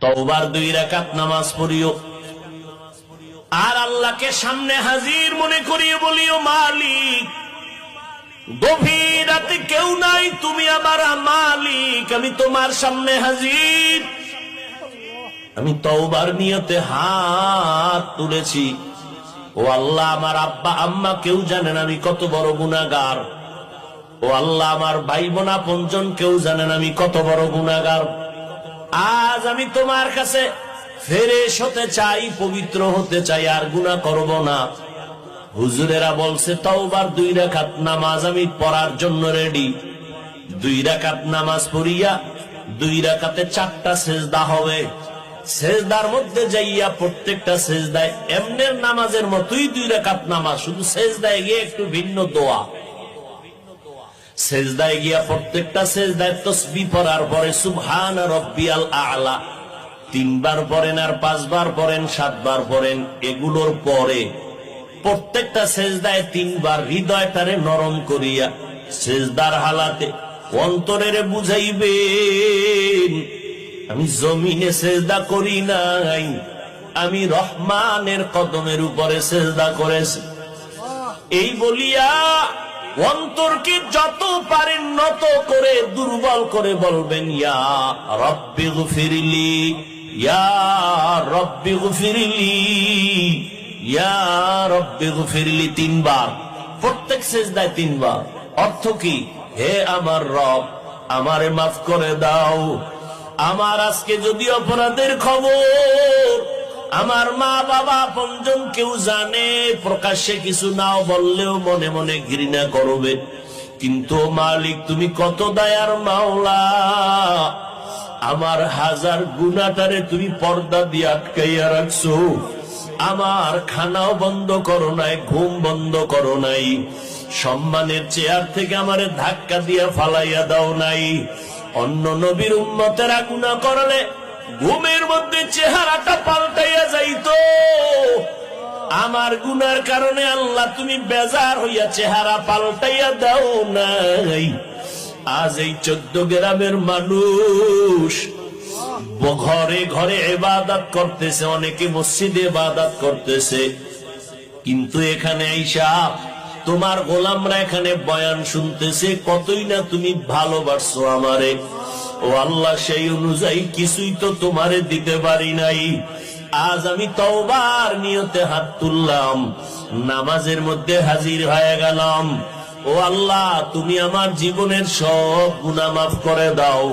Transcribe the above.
তওবার 2 রাকাত নামাজ পড়িও, আর আল্লাহকে সামনে হাজির মনে করিয়ে বলিও, মালিক গভীর রাতে কেউ নাই, তুমি আমার মালিক, আমি তোমার সামনে হাজির। আমি তওবার নিয়তে হাত তুলেছি। ও আল্লাহ, আমার আব্বা আম্মা কেউ জানেন আমি কত বড় গুনাহগার। ও আল্লাহ, আমার ভাই বোন আপনজন কেউ জানেন আমি কত বড় গুনাহগার। আজ আমি তোমার কাছে ফেরেশ হতে চাই, পবিত্র হতে চাই, আর গুনাহ করব না। হুজুরেরা বলছে তওবার 2 রাকাত নামাজ আমি পড়ার জন্য রেডি। 2 রাকাত নামাজ পড়িয়া 2 রাকাতে 4টা সেজদা হবে। সেজদার মধ্যে যাইয়া প্রত্যেকটা সেজদায় এমনের নামাজের মতোই 2 রাকাত নামাজ, শুধু সেজদায় গিয়ে একটু ভিন্ন দোয়া। সেজদায় গিয়া প্রত্যেকটা সেজদায় তাসবিহ পড়ার পরে সুবহান রাব্বিয়াল আ'লা 3 বার পড়েন, আর 5 বার পড়েন, 7 বার পড়েন। এগুলোর পরে প্রত্যেকটা সেজদায় 3 বার হৃদয়টারে নরম করিয়া সেজদার হালাতে অন্তরের বুঝাইবেন, আমি জমিনে সেজদা করি নাই, আমি রহমানের কদমের উপরে সেজদা করেছি। এই বলিয়া অন্তরকে যত পারেন নত করে দুর্বল করে বলবেন, ইয়া রব্বি গফিরলি, ইয়া রব্বি গফিরলি, ইয়া রব্বি গফিরলি 3 বার, প্রত্যেক সেজদায় 3 বার। অর্থ কি? হে আমার রব, আমারে মাফ করে দাও। আমার আজকে যদি অপরাধের খবর আমার মা বাবা আপনজন কেউ জানে, প্রকাশ্যে কিছু নাও বললেও মনে মনে ঘৃণা করবে, কিন্তু মালিক তুমি কত দয়ার মাওলা, আমার 1000 গুনাহটারে তুমি পর্দা দিয়ে আটকাইয়া রাখছো। আমার খানাও বন্ধ করো নাই, ঘুম বন্ধ করো নাই, সম্মানের চেয়ার থেকে আমারে ধাক্কা দিয়া ফালাইয়া দাও নাই। অন্য নবীর উম্মতেরা গুনাহ করলে ঘুমের মধ্যে চেহারাটা পাল্টাইয়া যাইতো, আমার গুনার কারণে আল্লাহ তুমি বেজার হইয়া চেহারা পাল্টাইয়া দাও নাই। আজ এই 14 গ্রামের মানুষ ঘরে ঘরে ইবাদত করতেছে, অনেকে মসজিদে ইবাদত করতেছে, কিন্তু এখানে আইসা তোমার গোলামরা এখানে বয়ান শুনতেছে, কতই না তুমি ভালোবাসছো আমারে। ও আল্লাহ, সেই অনুযায়ী কিছুই তো তোমারে দিতে পারি নাই। আজ আমি তওবার নিয়তে হাত তুললাম, নামাজের মধ্যে হাজির হয়ে গেলাম। ও আল্লাহ, তুমি আমার জীবনের সব গুনাহ মাফ করে দাও।